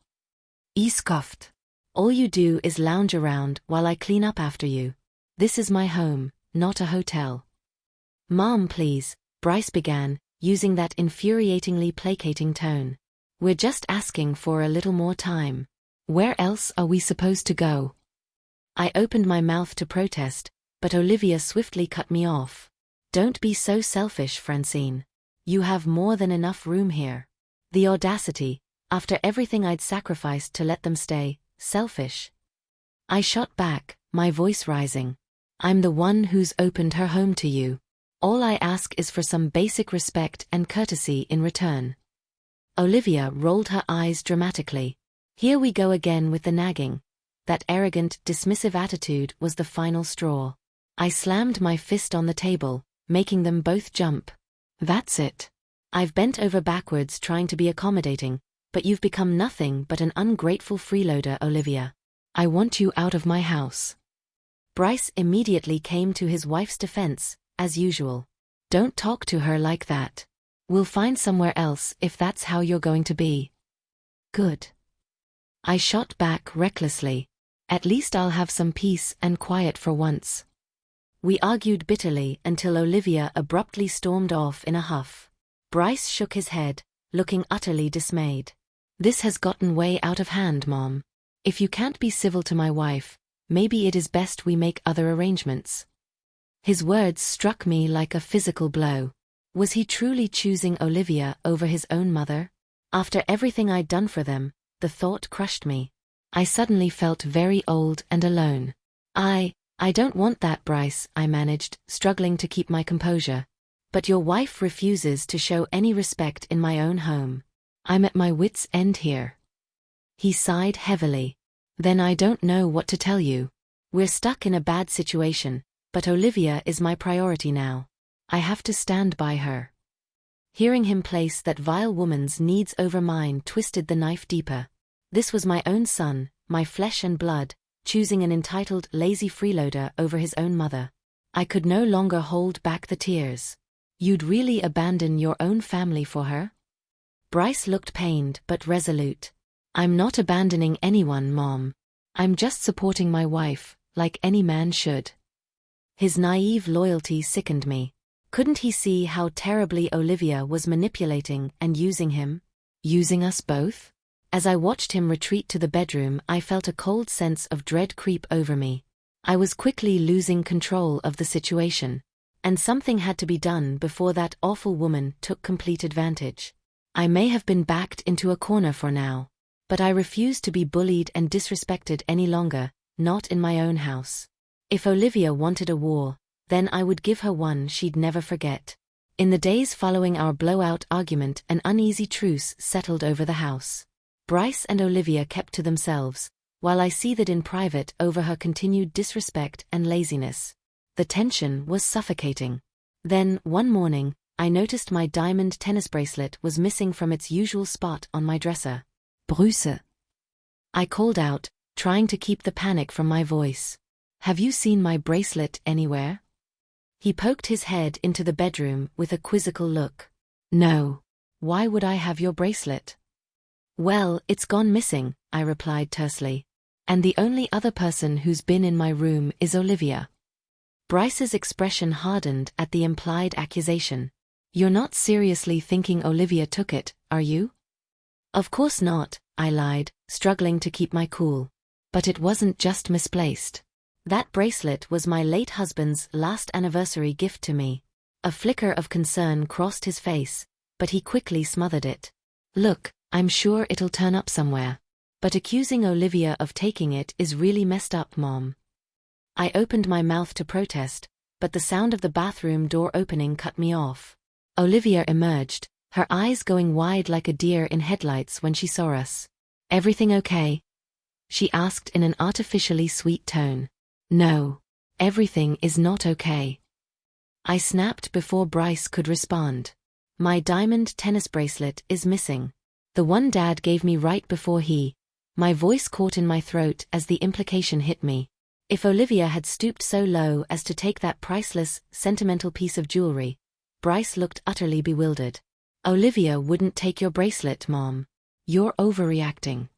He scoffed. "All you do is lounge around while I clean up after you. This is my home, not a hotel." "Mom, please," Bryce began, using that infuriatingly placating tone. "We're just asking for a little more time. Where else are we supposed to go?" I opened my mouth to protest, but Olivia swiftly cut me off. "Don't be so selfish, Francine. You have more than enough room here." The audacity, After everything I'd sacrificed to let them stay, selfish. I shot back, my voice rising. I'm the one who's opened her home to you. All I ask is for some basic respect and courtesy in return. Olivia rolled her eyes dramatically. Here we go again with the nagging. That arrogant, dismissive attitude was the final straw. I slammed my fist on the table, making them both jump. That's it. I've bent over backwards trying to be accommodating, but you've become nothing but an ungrateful freeloader, Olivia. I want you out of my house. Bryce immediately came to his wife's defense, as usual. Don't talk to her like that. We'll find somewhere else if that's how you're going to be. Good. I shot back recklessly. At least I'll have some peace and quiet for once. We argued bitterly until Olivia abruptly stormed off in a huff. Bryce shook his head, looking utterly dismayed. This has gotten way out of hand, Mom. If you can't be civil to my wife, maybe it is best we make other arrangements. His words struck me like a physical blow. Was he truly choosing Olivia over his own mother? After everything I'd done for them, the thought crushed me. I suddenly felt very old and alone. I don't want that, Bryce, I managed, struggling to keep my composure. But your wife refuses to show any respect in my own home. I'm at my wits' end here. He sighed heavily. Then I don't know what to tell you. We're stuck in a bad situation, but Olivia is my priority now. I have to stand by her. Hearing him place that vile woman's needs over mine twisted the knife deeper. This was my own son, my flesh and blood, choosing an entitled, lazy freeloader over his own mother. I could no longer hold back the tears. You'd really abandon your own family for her? Bryce looked pained but resolute. I'm not abandoning anyone, Mom. I'm just supporting my wife, like any man should. His naive loyalty sickened me. Couldn't he see how terribly Olivia was manipulating and using him? Using us both? As I watched him retreat to the bedroom, I felt a cold sense of dread creep over me. I was quickly losing control of the situation. And something had to be done before that awful woman took complete advantage. I may have been backed into a corner for now. But I refused to be bullied and disrespected any longer, not in my own house. If Olivia wanted a war, then I would give her one she'd never forget. In the days following our blowout argument, an uneasy truce settled over the house. Bryce and Olivia kept to themselves, while I seethed in private over her continued disrespect and laziness. The tension was suffocating. Then, one morning, I noticed my diamond tennis bracelet was missing from its usual spot on my dresser. Bruce. I called out, trying to keep the panic from my voice. Have you seen my bracelet anywhere? He poked his head into the bedroom with a quizzical look. No. Why would I have your bracelet? Well, it's gone missing, I replied tersely. And the only other person who's been in my room is Olivia. Bryce's expression hardened at the implied accusation. You're not seriously thinking Olivia took it, are you? Of course not, I lied, struggling to keep my cool. But it wasn't just misplaced. That bracelet was my late husband's last anniversary gift to me. A flicker of concern crossed his face, but he quickly smothered it. Look, I'm sure it'll turn up somewhere. But accusing Olivia of taking it is really messed up, Mom. I opened my mouth to protest, but the sound of the bathroom door opening cut me off. Olivia emerged, her eyes going wide like a deer in headlights when she saw us. Everything okay? She asked in an artificially sweet tone. No, everything is not okay. I snapped before Bryce could respond. My diamond tennis bracelet is missing. The one Dad gave me right before he... My voice caught in my throat as the implication hit me. If Olivia had stooped so low as to take that priceless, sentimental piece of jewelry, Bryce looked utterly bewildered. Olivia wouldn't take your bracelet, Mom. You're overreacting.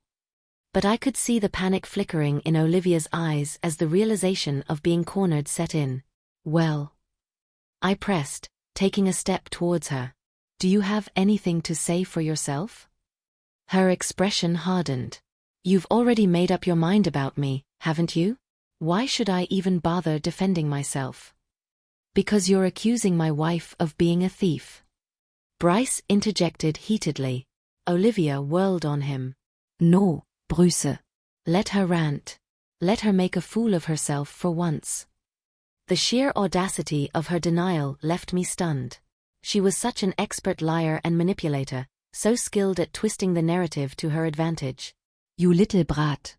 But I could see the panic flickering in Olivia's eyes as the realization of being cornered set in. Well, I pressed, taking a step towards her. Do you have anything to say for yourself? Her expression hardened. You've already made up your mind about me, haven't you? Why should I even bother defending myself? Because you're accusing my wife of being a thief. Bryce interjected heatedly. Olivia whirled on him. No, Bruce. Let her rant. Let her make a fool of herself for once. The sheer audacity of her denial left me stunned. She was such an expert liar and manipulator, so skilled at twisting the narrative to her advantage. You little brat.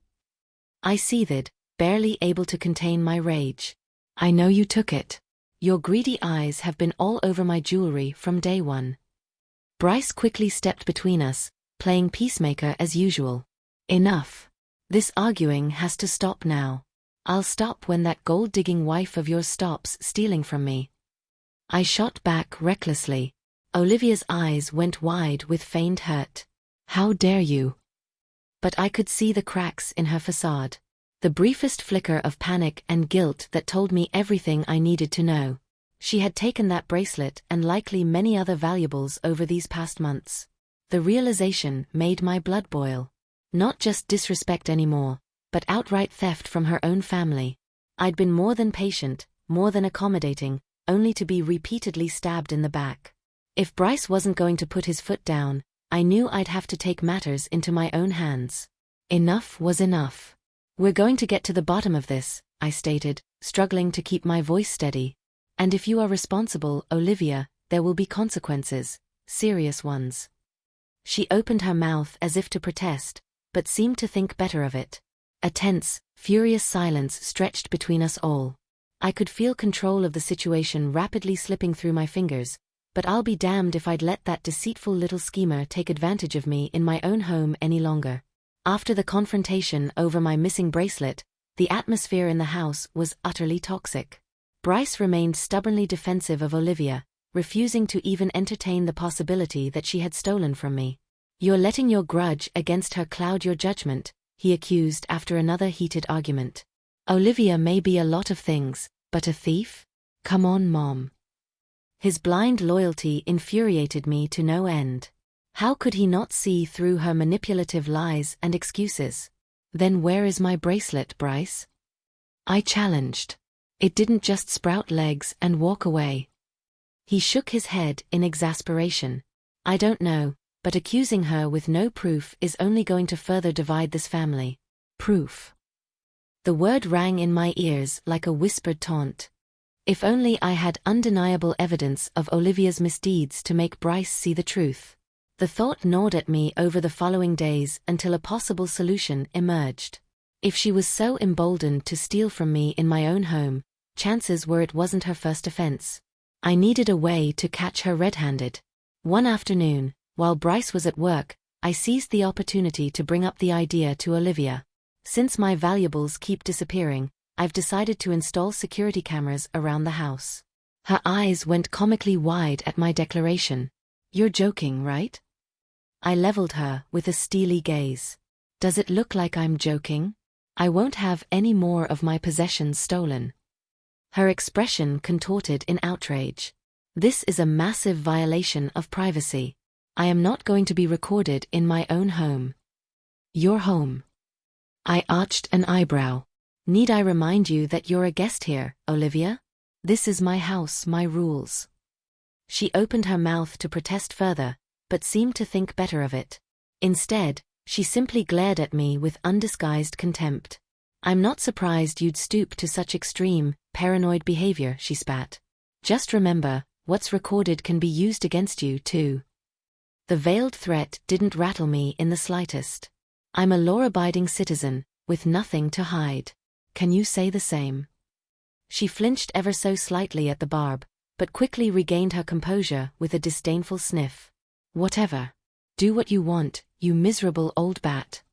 I seethed, barely able to contain my rage. I know you took it. Your greedy eyes have been all over my jewelry from day one. Bryce quickly stepped between us, playing peacemaker as usual. Enough. This arguing has to stop now. I'll stop when that gold-digging wife of yours stops stealing from me. I shot back recklessly. Olivia's eyes went wide with feigned hurt. How dare you? But I could see the cracks in her facade. The briefest flicker of panic and guilt that told me everything I needed to know. She had taken that bracelet and likely many other valuables over these past months. The realization made my blood boil. Not just disrespect anymore, but outright theft from her own family. I'd been more than patient, more than accommodating, only to be repeatedly stabbed in the back. If Bryce wasn't going to put his foot down, I knew I'd have to take matters into my own hands. Enough was enough. We're going to get to the bottom of this, I stated, struggling to keep my voice steady. And if you are responsible, Olivia, there will be consequences, serious ones. She opened her mouth as if to protest, but seemed to think better of it. A tense, furious silence stretched between us all. I could feel control of the situation rapidly slipping through my fingers, but I'll be damned if I'd let that deceitful little schemer take advantage of me in my own home any longer. After the confrontation over my missing bracelet, the atmosphere in the house was utterly toxic. Bryce remained stubbornly defensive of Olivia, refusing to even entertain the possibility that she had stolen from me. You're letting your grudge against her cloud your judgment, he accused after another heated argument. Olivia may be a lot of things, but a thief? Come on, Mom. His blind loyalty infuriated me to no end. How could he not see through her manipulative lies and excuses? Then where is my bracelet, Bryce? I challenged. It didn't just sprout legs and walk away. He shook his head in exasperation. I don't know, but accusing her with no proof is only going to further divide this family. Proof. The word rang in my ears like a whispered taunt. If only I had undeniable evidence of Olivia's misdeeds to make Bryce see the truth. The thought gnawed at me over the following days until a possible solution emerged. If she was so emboldened to steal from me in my own home, chances were it wasn't her first offense. I needed a way to catch her red-handed. One afternoon, while Bryce was at work, I seized the opportunity to bring up the idea to Olivia. Since my valuables keep disappearing, I've decided to install security cameras around the house. Her eyes went comically wide at my declaration. You're joking, right? I leveled her with a steely gaze. Does it look like I'm joking? I won't have any more of my possessions stolen. Her expression contorted in outrage. This is a massive violation of privacy. I am not going to be recorded in my own home. Your home. I arched an eyebrow. Need I remind you that you're a guest here, Olivia? This is my house, my rules. She opened her mouth to protest further, but seemed to think better of it. Instead, she simply glared at me with undisguised contempt. I'm not surprised you'd stoop to such extreme, paranoid behavior, she spat. Just remember, what's recorded can be used against you too. The veiled threat didn't rattle me in the slightest. I'm a law-abiding citizen, with nothing to hide. Can you say the same? She flinched ever so slightly at the barb, but quickly regained her composure with a disdainful sniff. Whatever. Do what you want, you miserable old bat.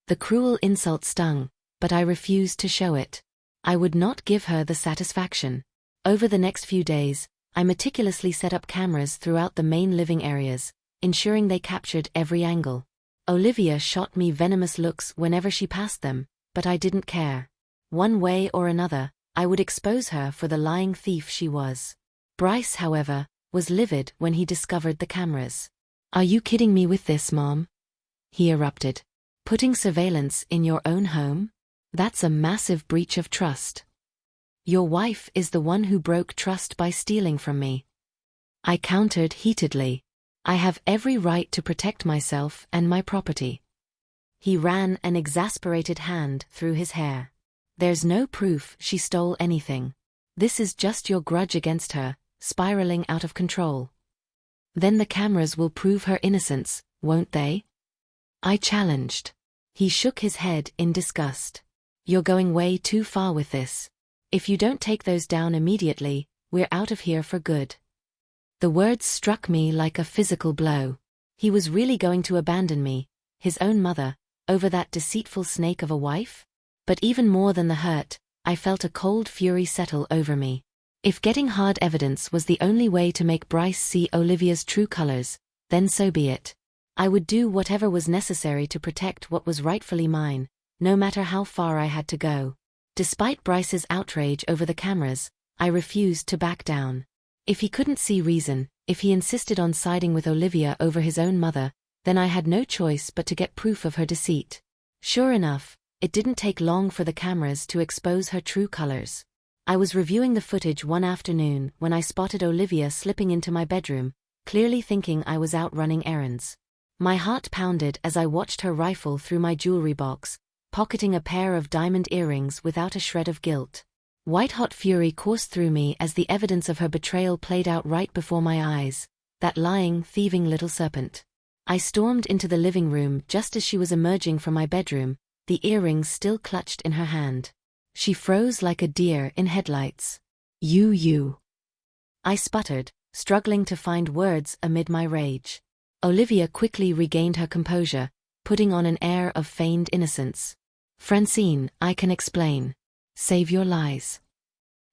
The cruel insult stung, but I refused to show it. I would not give her the satisfaction. Over the next few days, I meticulously set up cameras throughout the main living areas, ensuring they captured every angle. Olivia shot me venomous looks whenever she passed them, but I didn't care. One way or another, I would expose her for the lying thief she was. Bryce, however, was livid when he discovered the cameras. Are you kidding me with this, Mom? He erupted. Putting surveillance in your own home? That's a massive breach of trust. Your wife is the one who broke trust by stealing from me. I countered heatedly. I have every right to protect myself and my property. He ran an exasperated hand through his hair. There's no proof she stole anything. This is just your grudge against her, spiraling out of control. Then the cameras will prove her innocence, won't they? I challenged. He shook his head in disgust. You're going way too far with this. If you don't take those down immediately, we're out of here for good. The words struck me like a physical blow. He was really going to abandon me, his own mother, over that deceitful snake of a wife? But even more than the hurt, I felt a cold fury settle over me. If getting hard evidence was the only way to make Bryce see Olivia's true colors, then so be it. I would do whatever was necessary to protect what was rightfully mine, no matter how far I had to go. Despite Bryce's outrage over the cameras, I refused to back down. If he couldn't see reason, if he insisted on siding with Olivia over his own mother, then I had no choice but to get proof of her deceit. Sure enough, it didn't take long for the cameras to expose her true colors. I was reviewing the footage one afternoon when I spotted Olivia slipping into my bedroom, clearly thinking I was out running errands. My heart pounded as I watched her rifle through my jewelry box, pocketing a pair of diamond earrings without a shred of guilt. White-hot fury coursed through me as the evidence of her betrayal played out right before my eyes, that lying, thieving little serpent. I stormed into the living room just as she was emerging from my bedroom, the earrings still clutched in her hand. She froze like a deer in headlights. You. I sputtered, struggling to find words amid my rage. Olivia quickly regained her composure, putting on an air of feigned innocence. Francine, I can explain. Save your lies.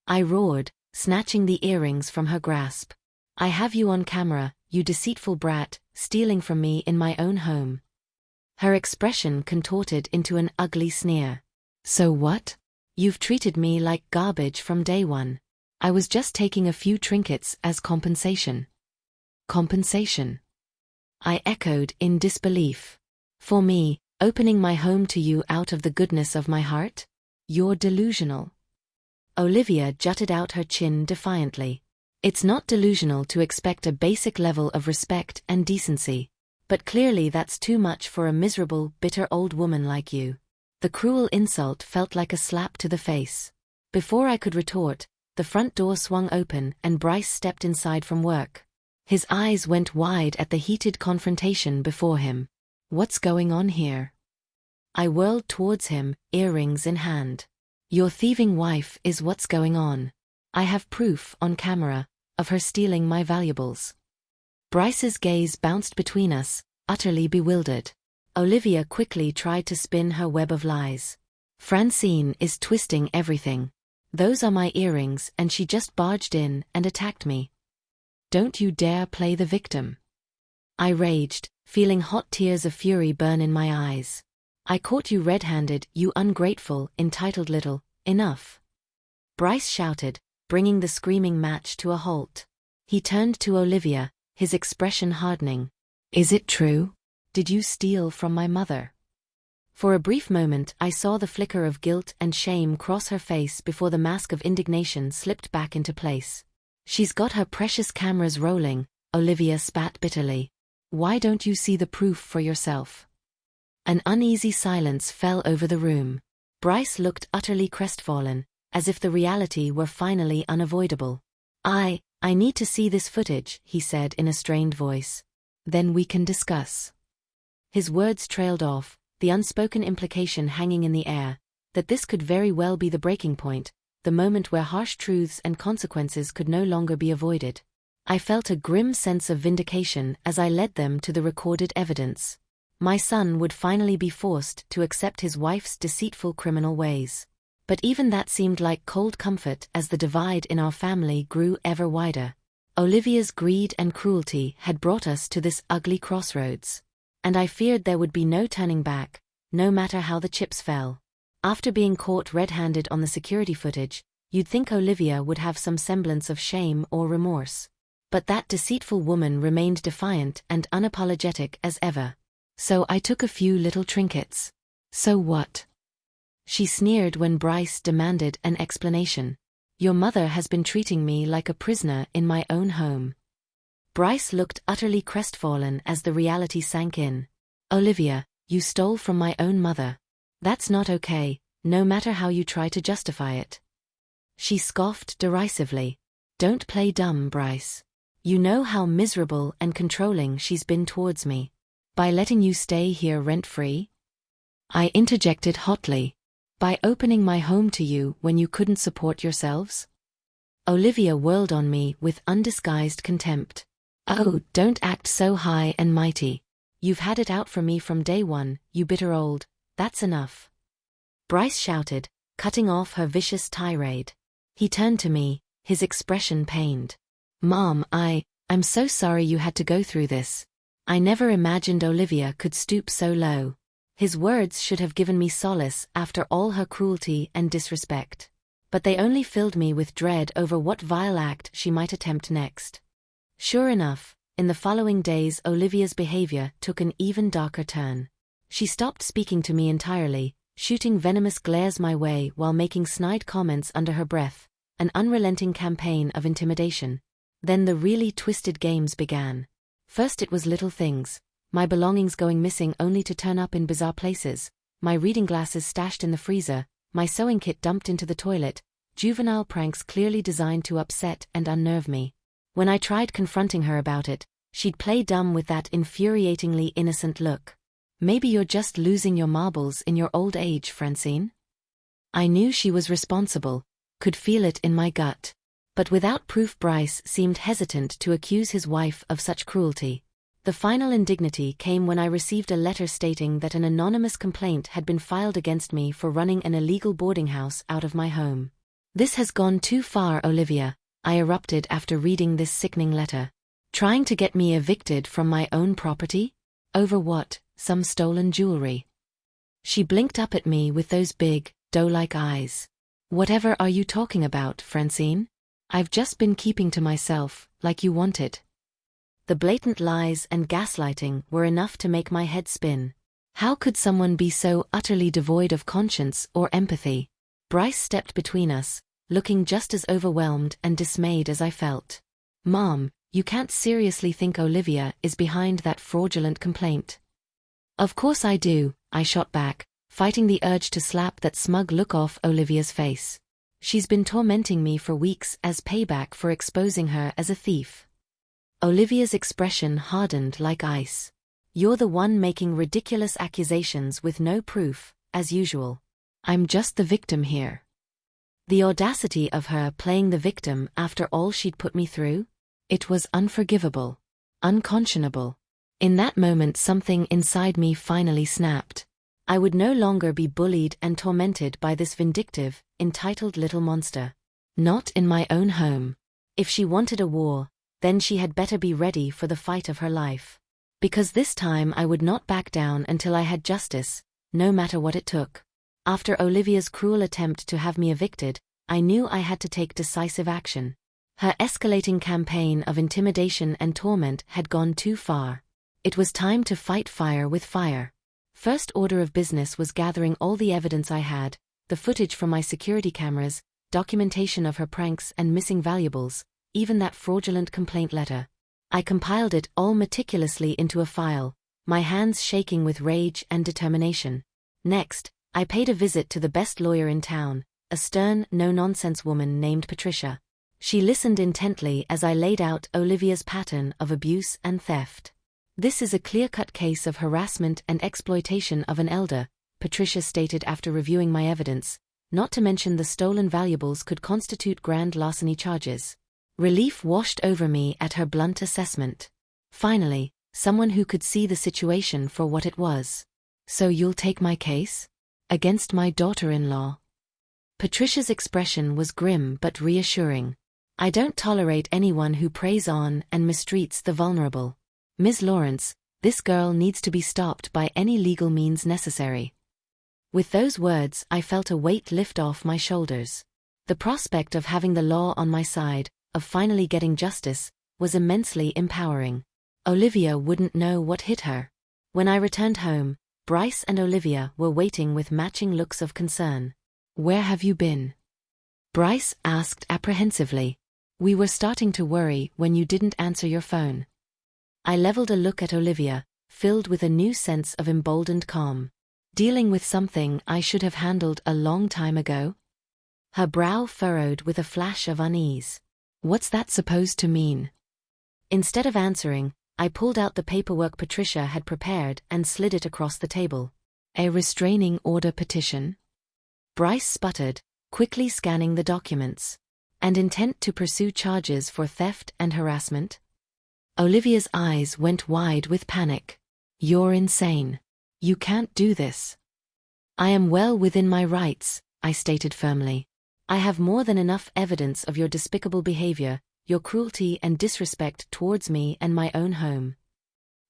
I roared, snatching the earrings from her grasp. I have you on camera, you deceitful brat, stealing from me in my own home. Her expression contorted into an ugly sneer. So what? You've treated me like garbage from day one. I was just taking a few trinkets as compensation. Compensation? I echoed in disbelief. For me, opening my home to you out of the goodness of my heart? You're delusional. Olivia jutted out her chin defiantly. It's not delusional to expect a basic level of respect and decency. But clearly that's too much for a miserable, bitter old woman like you. The cruel insult felt like a slap to the face. Before I could retort, the front door swung open and Bryce stepped inside from work. His eyes went wide at the heated confrontation before him. What's going on here? I whirled towards him, earrings in hand. Your thieving wife is what's going on. I have proof on camera of her stealing my valuables. Bryce's gaze bounced between us, utterly bewildered. Olivia quickly tried to spin her web of lies. Francine is twisting everything. Those are my earrings and she just barged in and attacked me. Don't you dare play the victim. I raged, feeling hot tears of fury burn in my eyes. I caught you red-handed, you ungrateful, entitled little, enough. Bryce shouted, bringing the screaming match to a halt. He turned to Olivia, his expression hardening. Is it true? Did you steal from my mother? For a brief moment I saw the flicker of guilt and shame cross her face before the mask of indignation slipped back into place. She's got her precious cameras rolling, Olivia spat bitterly. Why don't you see the proof for yourself? An uneasy silence fell over the room. Bryce looked utterly crestfallen, as if the reality were finally unavoidable. I need to see this footage, he said in a strained voice. Then we can discuss. His words trailed off, the unspoken implication hanging in the air, that this could very well be the breaking point, the moment where harsh truths and consequences could no longer be avoided. I felt a grim sense of vindication as I led them to the recorded evidence. My son would finally be forced to accept his wife's deceitful criminal ways. But even that seemed like cold comfort as the divide in our family grew ever wider. Olivia's greed and cruelty had brought us to this ugly crossroads. And I feared there would be no turning back, no matter how the chips fell. After being caught red-handed on the security footage, you'd think Olivia would have some semblance of shame or remorse. But that deceitful woman remained defiant and unapologetic as ever. So I took a few little trinkets. So what? She sneered when Bryce demanded an explanation. Your mother has been treating me like a prisoner in my own home. Bryce looked utterly crestfallen as the reality sank in. Olivia, you stole from my own mother. That's not okay, no matter how you try to justify it. She scoffed derisively. Don't play dumb, Bryce. You know how miserable and controlling she's been towards me. By letting you stay here rent-free? I interjected hotly. By opening my home to you when you couldn't support yourselves? Olivia whirled on me with undisguised contempt. Oh, don't act so high and mighty. You've had it out for me from day one, you bitter old. That's enough. Bryce shouted, cutting off her vicious tirade. He turned to me, his expression pained. Mom, I'm so sorry you had to go through this. I never imagined Olivia could stoop so low. His words should have given me solace after all her cruelty and disrespect. But they only filled me with dread over what vile act she might attempt next. Sure enough, in the following days Olivia's behavior took an even darker turn. She stopped speaking to me entirely, shooting venomous glares my way while making snide comments under her breath, an unrelenting campaign of intimidation. Then the really twisted games began. First it was little things, my belongings going missing only to turn up in bizarre places, my reading glasses stashed in the freezer, my sewing kit dumped into the toilet, juvenile pranks clearly designed to upset and unnerve me. When I tried confronting her about it, she'd play dumb with that infuriatingly innocent look. Maybe you're just losing your marbles in your old age, Francine? I knew she was responsible, could feel it in my gut. But without proof Bryce seemed hesitant to accuse his wife of such cruelty. The final indignity came when I received a letter stating that an anonymous complaint had been filed against me for running an illegal boarding house out of my home. This has gone too far, Olivia, I erupted after reading this sickening letter. Trying to get me evicted from my own property? Over what, some stolen jewelry? She blinked up at me with those big, doe-like eyes. Whatever are you talking about, Francine? I've just been keeping to myself, like you wanted. The blatant lies and gaslighting were enough to make my head spin. How could someone be so utterly devoid of conscience or empathy? Bryce stepped between us, looking just as overwhelmed and dismayed as I felt. Mom, you can't seriously think Olivia is behind that fraudulent complaint? Of course I do, I shot back, fighting the urge to slap that smug look off Olivia's face. She's been tormenting me for weeks as payback for exposing her as a thief. Olivia's expression hardened like ice. You're the one making ridiculous accusations with no proof, as usual. I'm just the victim here. The audacity of her playing the victim after all she'd put me through? It was unforgivable. Unconscionable. In that moment something inside me finally snapped. I would no longer be bullied and tormented by this vindictive, entitled little monster. Not in my own home. If she wanted a war, then she had better be ready for the fight of her life. Because this time I would not back down until I had justice, no matter what it took. After Olivia's cruel attempt to have me evicted, I knew I had to take decisive action. Her escalating campaign of intimidation and torment had gone too far. It was time to fight fire with fire. First order of business was gathering all the evidence I had, the footage from my security cameras, documentation of her pranks and missing valuables, even that fraudulent complaint letter. I compiled it all meticulously into a file, my hands shaking with rage and determination. Next, I paid a visit to the best lawyer in town, a stern, no-nonsense woman named Patricia. She listened intently as I laid out Olivia's pattern of abuse and theft. This is a clear-cut case of harassment and exploitation of an elder, Patricia stated after reviewing my evidence, not to mention the stolen valuables could constitute grand larceny charges. Relief washed over me at her blunt assessment. Finally, someone who could see the situation for what it was. So you'll take my case? Against my daughter-in-law? Patricia's expression was grim but reassuring. I don't tolerate anyone who preys on and mistreats the vulnerable. Ms. Lawrence, this girl needs to be stopped by any legal means necessary. With those words I felt a weight lift off my shoulders. The prospect of having the law on my side, of finally getting justice, was immensely empowering. Olivia wouldn't know what hit her. When I returned home, Bryce and Olivia were waiting with matching looks of concern. Where have you been? Bryce asked apprehensively. We were starting to worry when you didn't answer your phone. I leveled a look at Olivia, filled with a new sense of emboldened calm. Dealing with something I should have handled a long time ago? Her brow furrowed with a flash of unease. What's that supposed to mean? Instead of answering, I pulled out the paperwork Patricia had prepared and slid it across the table. A restraining order petition? Bryce sputtered, quickly scanning the documents. And intent to pursue charges for theft and harassment? Olivia's eyes went wide with panic. You're insane. You can't do this. I am well within my rights, I stated firmly. I have more than enough evidence of your despicable behavior, your cruelty and disrespect towards me and my own home.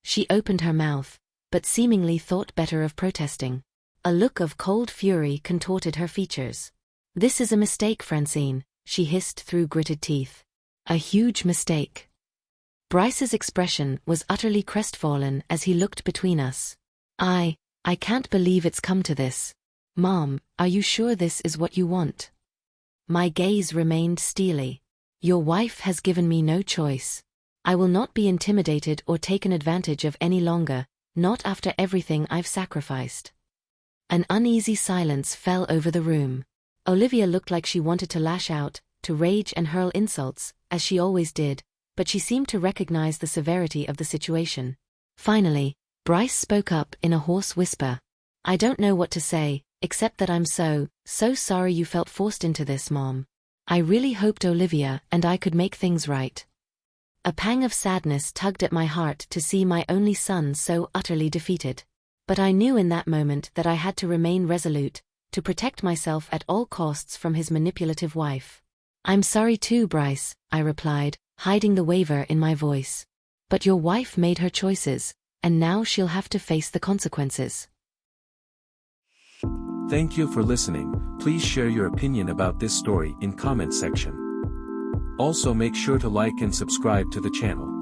She opened her mouth, but seemingly thought better of protesting. A look of cold fury contorted her features. This is a mistake, Francine, she hissed through gritted teeth. A huge mistake. Bryce's expression was utterly crestfallen as he looked between us. I can't believe it's come to this. Mom, are you sure this is what you want? My gaze remained steely. Your wife has given me no choice. I will not be intimidated or taken advantage of any longer, not after everything I've sacrificed. An uneasy silence fell over the room. Olivia looked like she wanted to lash out, to rage and hurl insults, as she always did, but she seemed to recognize the severity of the situation. Finally, Bryce spoke up in a hoarse whisper. I don't know what to say, except that I'm so sorry you felt forced into this, Mom. I really hoped Olivia and I could make things right. A pang of sadness tugged at my heart to see my only son so utterly defeated. But I knew in that moment that I had to remain resolute, to protect myself at all costs from his manipulative wife. I'm sorry too, Bryce, I replied, hiding the waver in my voice. But your wife made her choices, and now she'll have to face the consequences. Thank you for listening. Please share your opinion about this story in comment section. Also make sure to like and subscribe to the channel.